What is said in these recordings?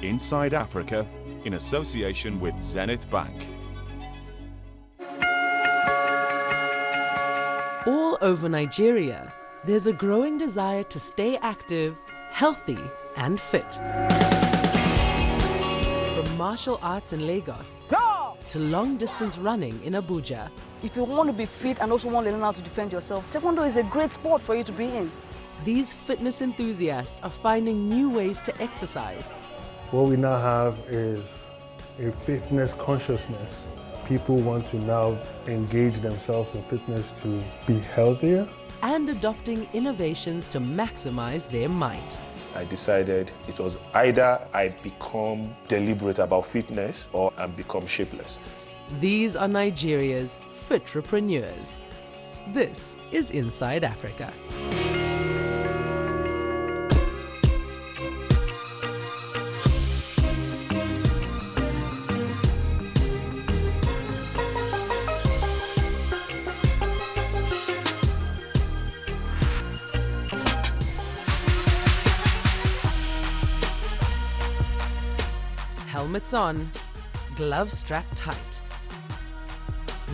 Inside Africa in association with Zenith Bank. All over Nigeria, there's a growing desire to stay active, healthy, and fit. From martial arts in Lagos to long-distance running in Abuja. If you want to be fit and also want to learn how to defend yourself, Taekwondo is a great sport for you to be in. These fitness enthusiasts are finding new ways to exercise. What we now have is a fitness consciousness. People want to now engage themselves in fitness to be healthier. And adopting innovations to maximize their might. I decided it was either I become deliberate about fitness or I become shapeless. These are Nigeria's fitrepreneurs. This is Inside Africa. Helmets on, gloves strapped tight.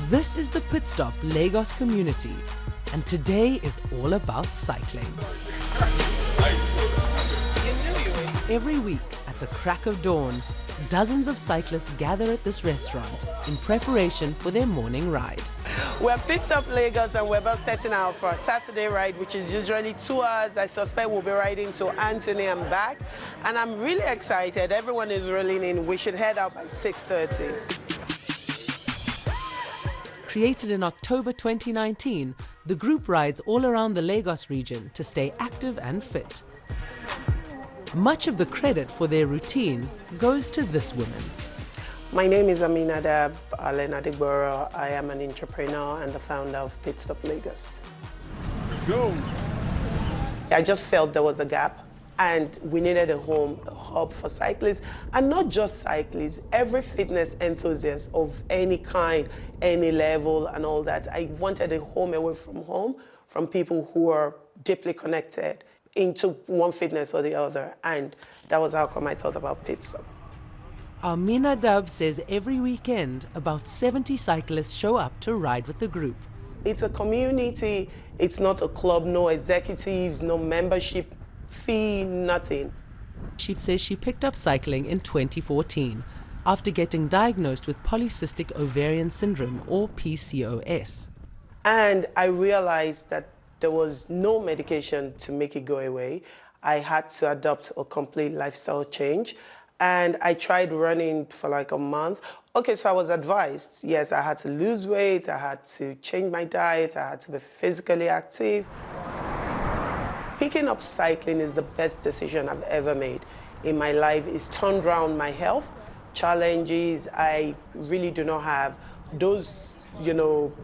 This is the Pitstop Lagos community, and today is all about cycling. Every week at the crack of dawn, dozens of cyclists gather at this restaurant in preparation for their morning ride. We're Pitstop Lagos and we're about setting out for a Saturday ride, which is usually 2 hours. I suspect we'll be riding to Anthony and back. And I'm really excited. Everyone is rolling in. We should head out by 6:30. Created in October 2019, the group rides all around the Lagos region to stay active and fit. Much of the credit for their routine goes to this woman. My name is Aminadab Alenadegboro. I am an entrepreneur and the founder of Pitstop Lagos. Go! I just felt there was a gap and we needed a home, a hub for cyclists, and not just cyclists, every fitness enthusiast of any kind, any level and all that. I wanted a home away from home, from people who are deeply connected into one fitness or the other, and that was how come I thought about Pitstop. Aminadab says every weekend, about 70 cyclists show up to ride with the group. It's a community, it's not a club, no executives, no membership fee, nothing. She says she picked up cycling in 2014 after getting diagnosed with polycystic ovarian syndrome, or PCOS. And I realized that there was no medication to make it go away. I had to adopt a complete lifestyle change. And I tried running for like a month. Okay, so I was advised, yes, I had to lose weight, I had to change my diet, I had to be physically active. Picking up cycling is the best decision I've ever made in my life. It's turned around my health challenges. I really do not have those,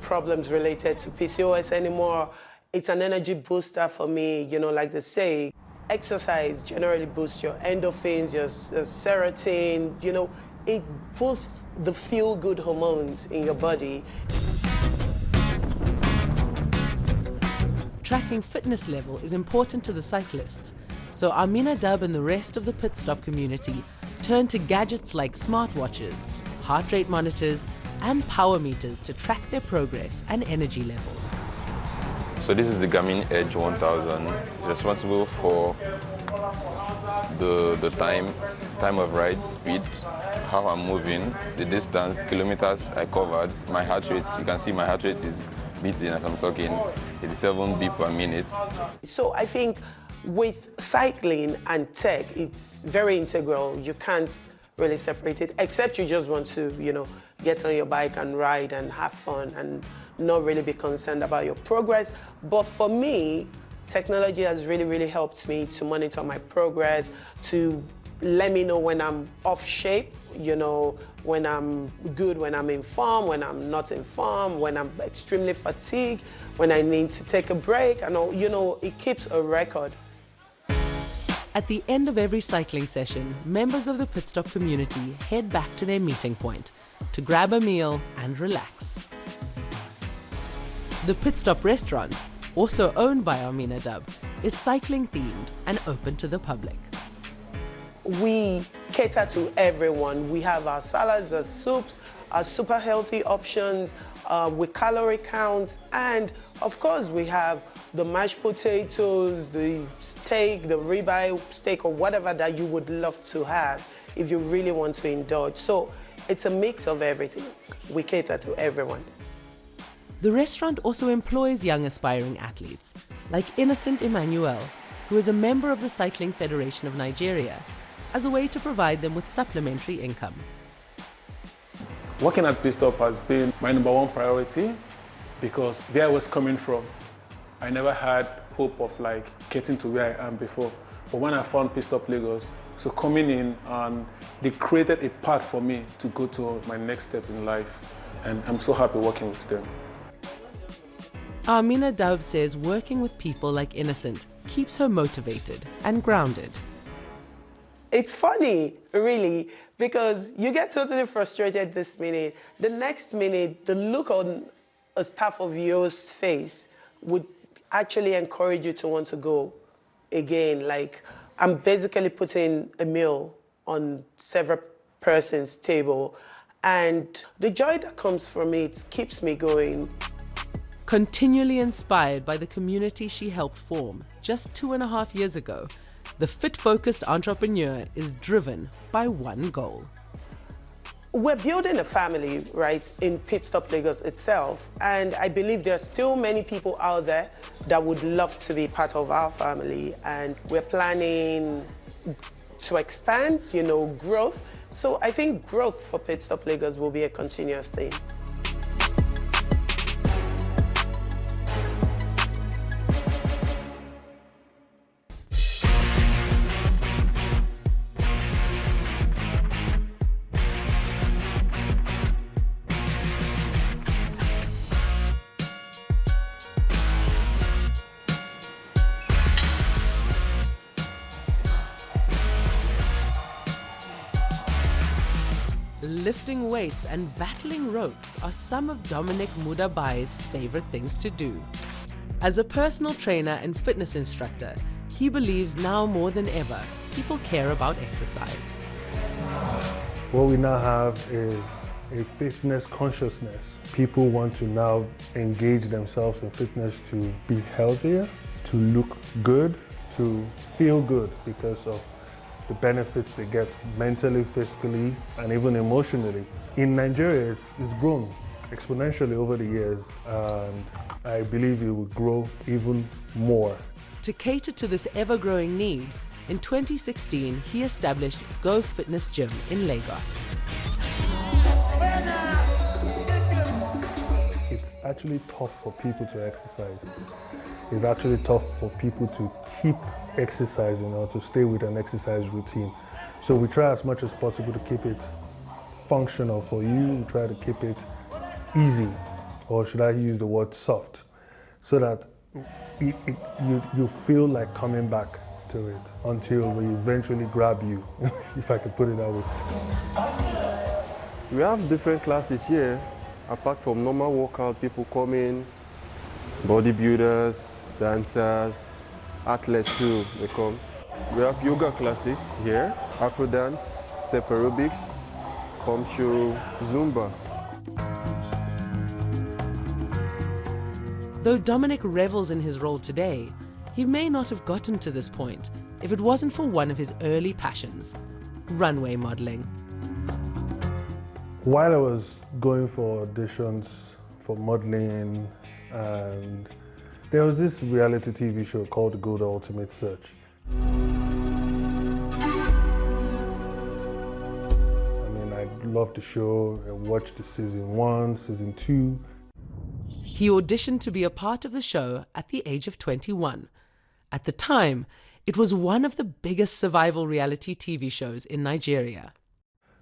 problems related to PCOS anymore. It's an energy booster for me, like they say. Exercise generally boosts your endorphins, your serotonin, it boosts the feel-good hormones in your body. Tracking fitness level is important to the cyclists, so Aminadab and the rest of the Pitstop community turn to gadgets like smartwatches, heart rate monitors, and power meters to track their progress and energy levels. So this is the Garmin Edge 1000. It's responsible for the time of ride, speed, how I'm moving, the distance, kilometers I covered, my heart rate. You can see my heart rate is beating as I'm talking, 87 beats per minute. So I think with cycling and tech, it's very integral. You can't really separate it, except you just want to, get on your bike and ride and have fun and not really be concerned about your progress. But for me, technology has really, really helped me to monitor my progress, to let me know when I'm off shape, when I'm good, when I'm in form, when I'm not in form, when I'm extremely fatigued, when I need to take a break, and it keeps a record. At the end of every cycling session, members of the Pitstop community head back to their meeting point to grab a meal and relax. The Pitstop restaurant, also owned by Aminadab, is cycling themed and open to the public. we cater to everyone. We have our salads, our soups, our super healthy options with calorie counts, and of course we have the mashed potatoes, the steak, the ribeye steak, or whatever that you would love to have if you really want to indulge. So it's a mix of everything. We cater to everyone. The restaurant also employs young aspiring athletes, like Innocent Emmanuel, who is a member of the Cycling Federation of Nigeria, as a way to provide them with supplementary income. Working at Pitstop has been my #1 priority because where I was coming from, I never had hope of getting to where I am before. But when I found Pitstop Lagos, so coming in, and they created a path for me to go to my next step in life, and I'm so happy working with them. Amina Dove says working with people like Innocent keeps her motivated and grounded. It's funny, really, because you get totally frustrated this minute. The next minute, the look on a staff of yours face would actually encourage you to want to go again. Like, I'm basically putting a meal on several persons' table, and the joy that comes from it keeps me going. Continually inspired by the community she helped form just 2.5 years ago, the fit-focused entrepreneur is driven by one goal. We're building a family, right, in Pitstop Lagos itself, and I believe there are still many people out there that would love to be part of our family, and we're planning to expand, growth. So I think growth for Pitstop Lagos will be a continuous thing. Lifting weights and battling ropes are some of Dominic Mudabai's favorite things to do. As a personal trainer and fitness instructor, he believes now more than ever, people care about exercise. What we now have is a fitness consciousness. People want to now engage themselves in fitness to be healthier, to look good, to feel good because of the benefits they get mentally, physically, and even emotionally. In Nigeria, it's grown exponentially over the years, and I believe it will grow even more. To cater to this ever-growing need, in 2016, he established Go Fitness Gym in Lagos. It's actually tough for people to exercise. It's actually tough for people to keep exercising or to stay with an exercise routine. So we try as much as possible to keep it functional for you. We try to keep it easy, or should I use the word soft, so that you feel like coming back to it until we eventually grab you, if I could put it that way. We have different classes here. Apart from normal workout, people come in, bodybuilders, dancers, athletes too, they come. We have yoga classes here, Afro dance, step aerobics, pump show, Zumba. Though Dominic revels in his role today, he may not have gotten to this point if it wasn't for one of his early passions, runway modeling. While I was going for auditions for modeling, and there was this reality TV show called Go the Ultimate Search. I mean, I loved the show. I watched the season 1, season 2. He auditioned to be a part of the show at the age of 21. At the time, it was one of the biggest survival reality TV shows in Nigeria.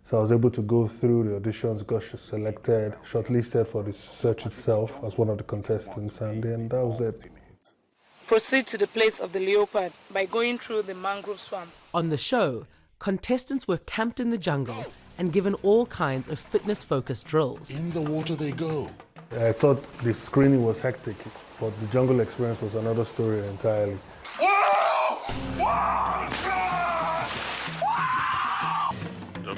So I was able to go through the auditions, got selected, shortlisted for the search itself as one of the contestants, and then that was it. Proceed to the place of the leopard by going through the mangrove swamp. On the show, contestants were camped in the jungle and given all kinds of fitness-focused drills. In the water they go. I thought the screening was hectic, but the jungle experience was another story entirely. Whoa! Whoa!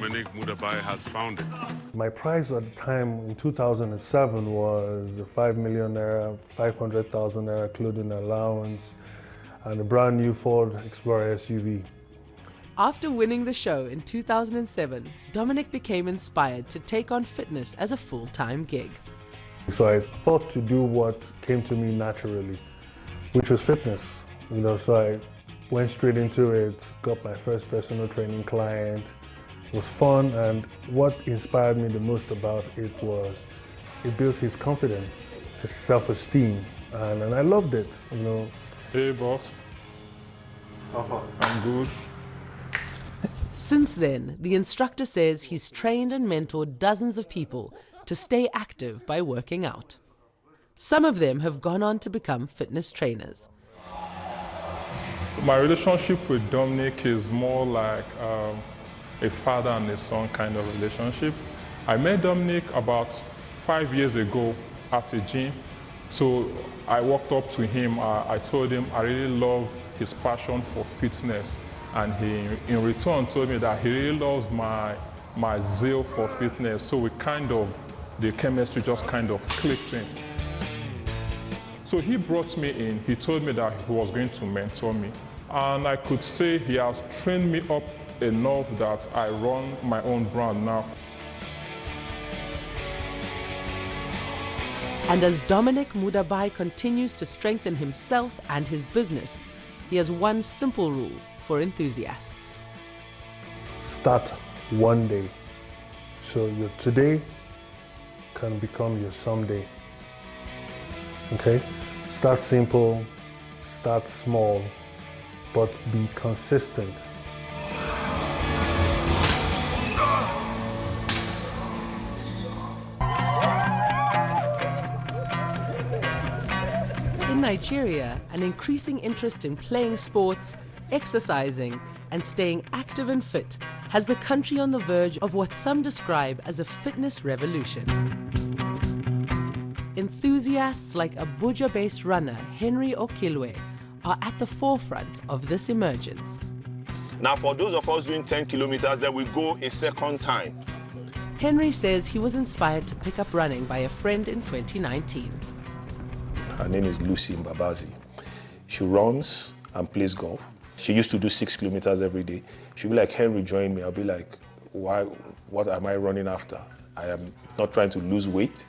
Dominic Mudabai has found it. My prize at the time in 2007 was a 5 million naira, 500,000 naira clothing allowance, and a brand new Ford Explorer SUV. After winning the show in 2007, Dominic became inspired to take on fitness as a full-time gig. So I thought to do what came to me naturally, which was fitness. So I went straight into it, got my first personal training client. It was fun, and what inspired me the most about it was it built his confidence, his self-esteem, and I loved it. Hey boss. How far? I'm good. Since then, the instructor says he's trained and mentored dozens of people to stay active by working out. Some of them have gone on to become fitness trainers. My relationship with Dominic is more like a father and a son kind of relationship. I met Dominic about 5 years ago at a gym. So I walked up to him, I told him I really love his passion for fitness. And he, in return, told me that he really loves my zeal for fitness. So the chemistry just kind of clicked in. So he brought me in, he told me that he was going to mentor me. And I could say he has trained me up enough that I run my own brand now. And as Dominic Mudabai continues to strengthen himself and his business, he has one simple rule for enthusiasts. Start one day. So your today can become your someday. Okay? Start simple, start small, but be consistent. In Nigeria, an increasing interest in playing sports, exercising, and staying active and fit has the country on the verge of what some describe as a fitness revolution. Enthusiasts like Abuja-based runner Henry Okilwe are at the forefront of this emergence. Now, for those of us doing 10 kilometers, then we go a second time. Henry says he was inspired to pick up running by a friend in 2019. Her name is Lucy Mbabazi. She runs and plays golf. She used to do 6 kilometers every day. She'll be like, Henry, join me. I'll be like, why? What am I running after? I am not trying to lose weight,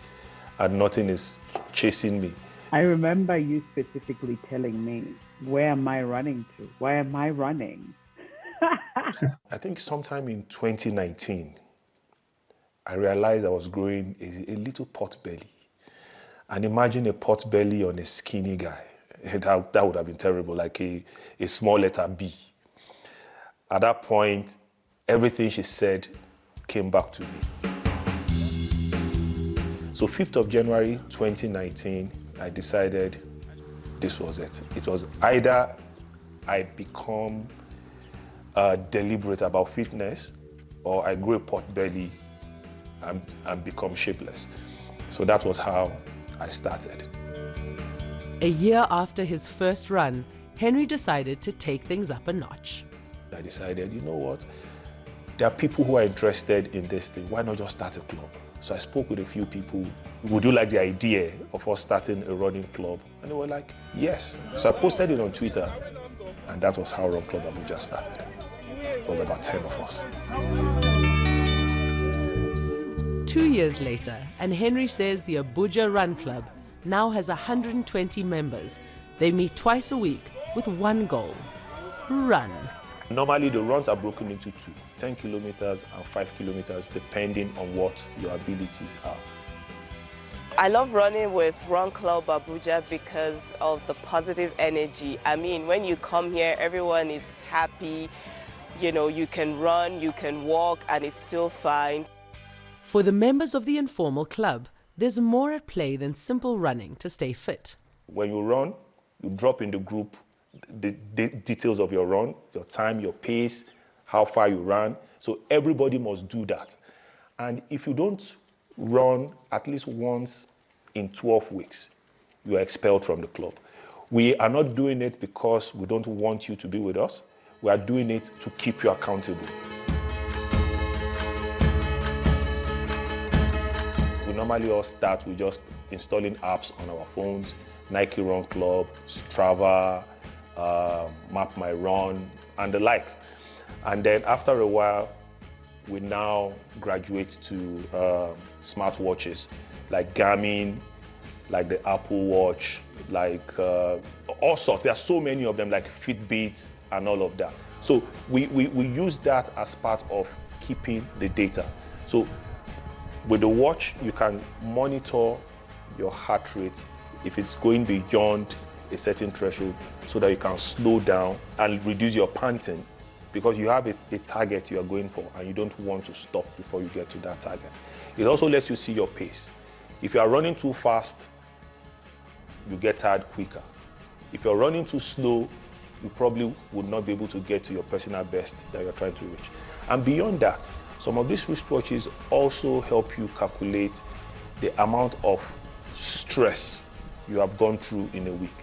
and nothing is chasing me. I remember you specifically telling me, where am I running to? Why am I running? I think sometime in 2019, I realized I was growing a little pot belly. And imagine a pot belly on a skinny guy. That would have been terrible, like a small letter B. At that point, everything she said came back to me. So 5th of January 2019, I decided this was it. It was either I become deliberate about fitness, or I grow a pot belly and become shapeless. So that was how I started. A year after his first run, Henry decided to take things up a notch. I decided, you know what? There are people who are interested in this thing. Why not just start a club? So I spoke with a few people. Would you like the idea of us starting a running club? And they were like, yes. So I posted it on Twitter, and that was how Run Club Abuja started. It was about 10 of us. 2 years later, and Henry says the Abuja Run Club now has 120 members. They meet twice a week with one goal: run. Normally, the runs are broken into two, 10 kilometers and 5 kilometers, depending on what your abilities are. I love running with Run Club Abuja because of the positive energy. I mean, when you come here, everyone is happy. You know, you can run, you can walk, and it's still fine. For the members of the informal club, there's more at play than simple running to stay fit. When you run, you drop in the group the details of your run, your time, your pace, how far you ran. So everybody must do that. And if you don't run at least once in 12 weeks, you are expelled from the club. We are not doing it because we don't want you to be with us. We are doing it to keep you accountable. normally all start with just installing apps on our phones, Nike Run Club, Strava, Map My Run, and the like. And then after a while, we now graduate to smartwatches like Garmin, like the Apple Watch, like all sorts. There are so many of them, like Fitbit and all of that. So we use that as part of keeping the data. So with the watch, you can monitor your heart rate if it's going beyond a certain threshold so that you can slow down and reduce your panting because you have a target you are going for and you don't want to stop before you get to that target. It also lets you see your pace. If you are running too fast, you get tired quicker. If you're running too slow, you probably would not be able to get to your personal best that you're trying to reach. And beyond that, some of these wristwatches also help you calculate the amount of stress you have gone through in a week.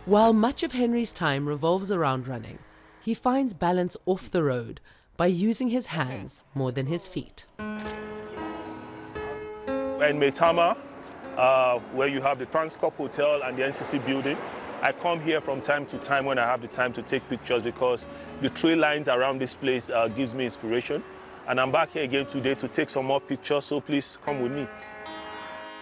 While much of Henry's time revolves around running, he finds balance off the road by using his hands more than his feet. In Maitama, where you have the Transcorp Hotel and the NCC building, I come here from time to time when I have the time to take pictures because the tree lines around this place gives me inspiration. And I'm back here again today to take some more pictures, so please come with me.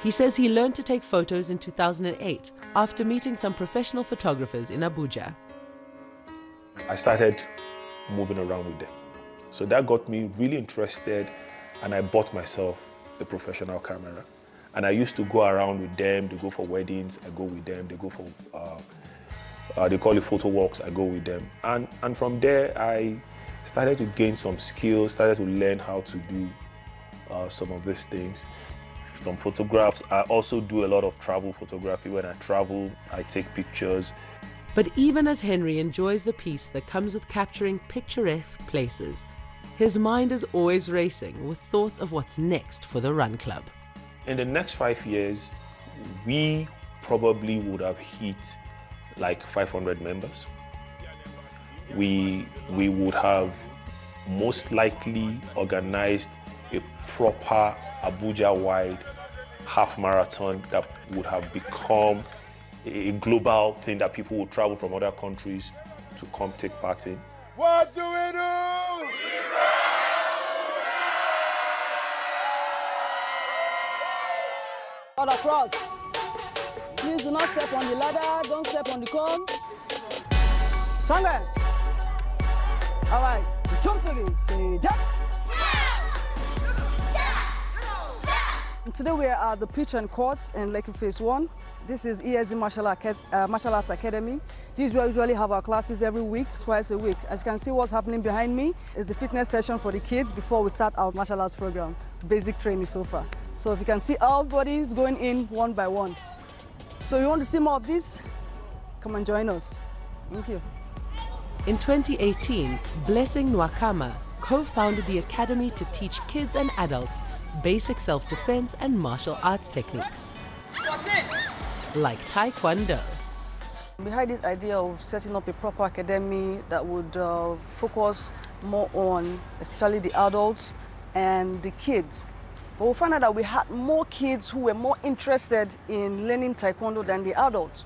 He says he learned to take photos in 2008 after meeting some professional photographers in Abuja. I started moving around with them. So that got me really interested, and I bought myself a professional camera. And I used to go around with them. They go for weddings, I go with them. They go for, they call it photo walks, I go with them. And from there, I started to gain some skills, started to learn how to do some of these things. Some photographs. I also do a lot of travel photography. When I travel, I take pictures. But even as Henry enjoys the peace that comes with capturing picturesque places, his mind is always racing with thoughts of what's next for the Run Club. In the next 5 years, we probably would have hit like 500 members. We would have most likely organized a proper Abuja-wide half marathon that would have become a global thing that people would travel from other countries to come take part in. What do we do? All across. Please do not step on the ladder, don't step on the cone. Stronger. All right, jump again, say jump. Today we are at the pitch and courts in Lekki Phase 1. This is ESD Martial Arts Academy. This is where we usually have our classes every week, twice a week. As you can see, what's happening behind me is the fitness session for the kids before we start our martial arts program. Basic training so far. So if you can see all bodies going in one by one. So you want to see more of this? Come and join us. Thank you. In 2018, Blessing Nwakama co-founded the academy to teach kids and adults basic self-defense and martial arts techniques, like Taekwondo. Behind this idea of setting up a proper academy that would focus more on especially the adults and the kids. But we found out that we had more kids who were more interested in learning Taekwondo than the adults.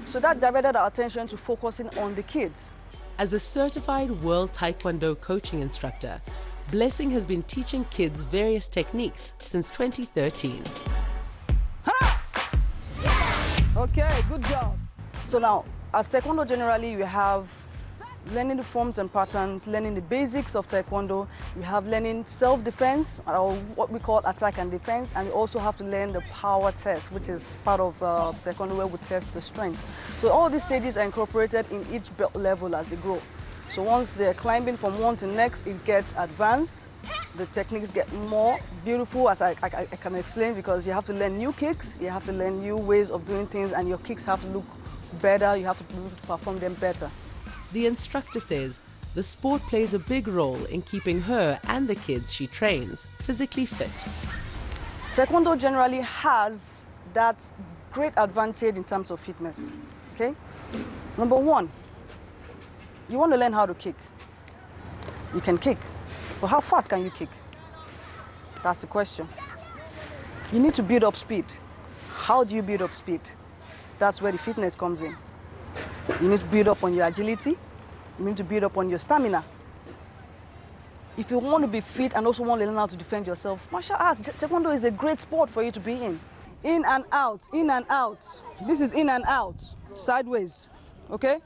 So that diverted our attention to focusing on the kids. As a certified world Taekwondo coaching instructor, Blessing has been teaching kids various techniques since 2013. Okay, good job. So now, as Taekwondo generally, we have learning the forms and patterns, learning the basics of Taekwondo. We have learning self-defense, or what we call attack and defense, and we also have to learn the power test, which is part of Taekwondo where we test the strength. So all these stages are incorporated in each belt level as they grow. So once they're climbing from one to the next, it gets advanced. The techniques get more beautiful, as I can explain, because you have to learn new kicks, you have to learn new ways of doing things, and your kicks have to look better, you have to be able to perform them better. The instructor says the sport plays a big role in keeping her and the kids she trains physically fit. Taekwondo generally has that great advantage in terms of fitness, okay? Number one, you want to learn how to kick. You can kick, but how fast can you kick? That's the question. You need to build up speed. How do you build up speed? That's where the fitness comes in. You need to build up on your agility. You need to build up on your stamina. If you want to be fit and also want to learn how to defend yourself, martial arts, Taekwondo is a great sport for you to be in. In and out, in and out. This is in and out, sideways, okay?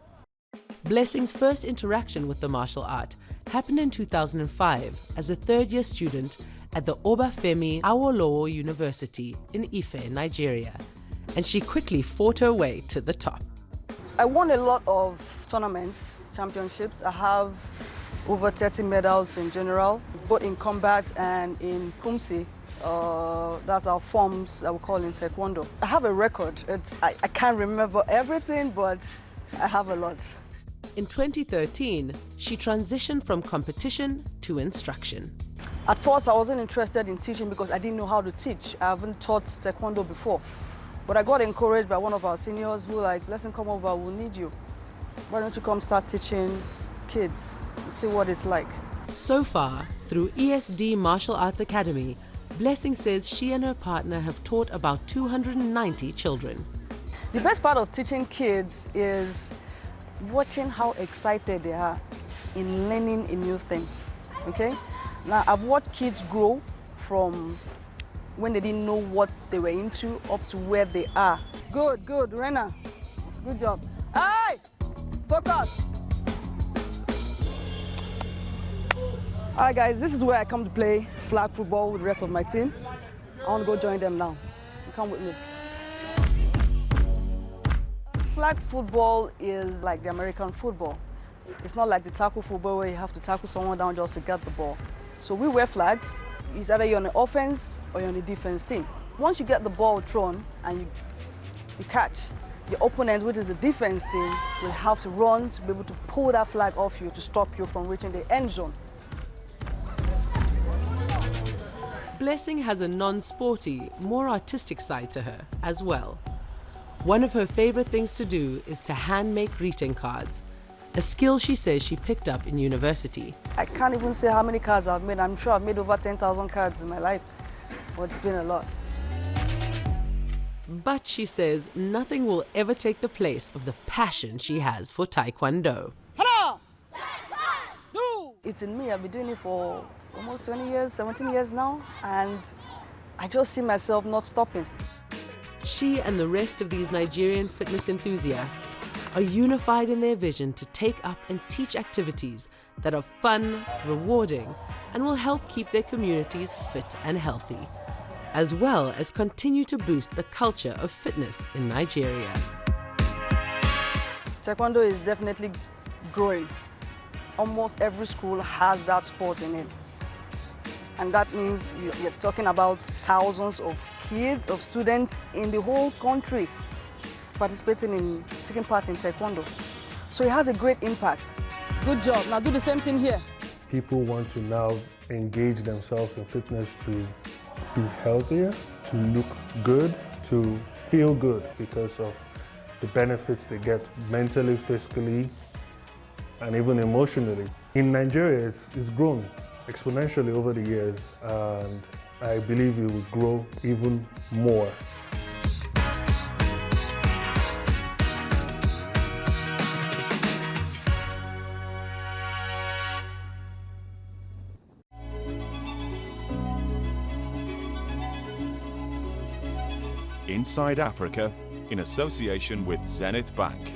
Blessing's first interaction with the martial art happened in 2005 as a third-year student at the Obafemi Awolowo University in Ife, Nigeria, and she quickly fought her way to the top. I won a lot of tournaments, championships. I have over 30 medals in general, both in combat and in Kumsi. That's our forms that we call in Taekwondo. I have a record. I can't remember everything, but I have a lot. In 2013, she transitioned from competition to instruction. At first, I wasn't interested in teaching because I didn't know how to teach. I haven't taught Taekwondo before. But I got encouraged by one of our seniors who like, listen, come over, we'll need you. Why don't you come start teaching kids and see what it's like? So far, through ESD Martial Arts Academy, Blessing says she and her partner have taught about 290 children. The best part of teaching kids is watching how excited they are in learning a new thing, okay? Now, I've watched kids grow from when they didn't know what they were into up to where they are. Good, good, Rena. Good job. Hey! Focus! All right, guys, this is where I come to play flag football with the rest of my team. I want to go join them now. Come with me. Flag football is like the American football. It's not like the tackle football where you have to tackle someone down just to get the ball. So we wear flags. It's either you're on the offense or you're on the defense team. Once you get the ball thrown and you catch, your opponent, which is the defense team, will have to run to be able to pull that flag off you to stop you from reaching the end zone. Blessing has a non-sporty, more artistic side to her as well. One of her favorite things to do is to hand-make greeting cards, a skill she says she picked up in university. I can't even say how many cards I've made. I'm sure I've made over 10,000 cards in my life, but it's been a lot. But she says nothing will ever take the place of the passion she has for Taekwondo. It's in me. I've been doing it for almost 20 years, 17 years now, and I just see myself not stopping. She and the rest of these Nigerian fitness enthusiasts are unified in their vision to take up and teach activities that are fun, rewarding, and will help keep their communities fit and healthy, as well as continue to boost the culture of fitness in Nigeria. Taekwondo is definitely growing. Almost every school has that sport in it. And that means you're talking about thousands of kids, of students in the whole country taking part in Taekwondo. So it has a great impact. Good job. Now do the same thing here. People want to now engage themselves in fitness to be healthier, to look good, to feel good because of the benefits they get mentally, physically, and even emotionally. In Nigeria, it's grown exponentially over the years, and I believe it will grow even more. Inside Africa, in association with Zenith Bank.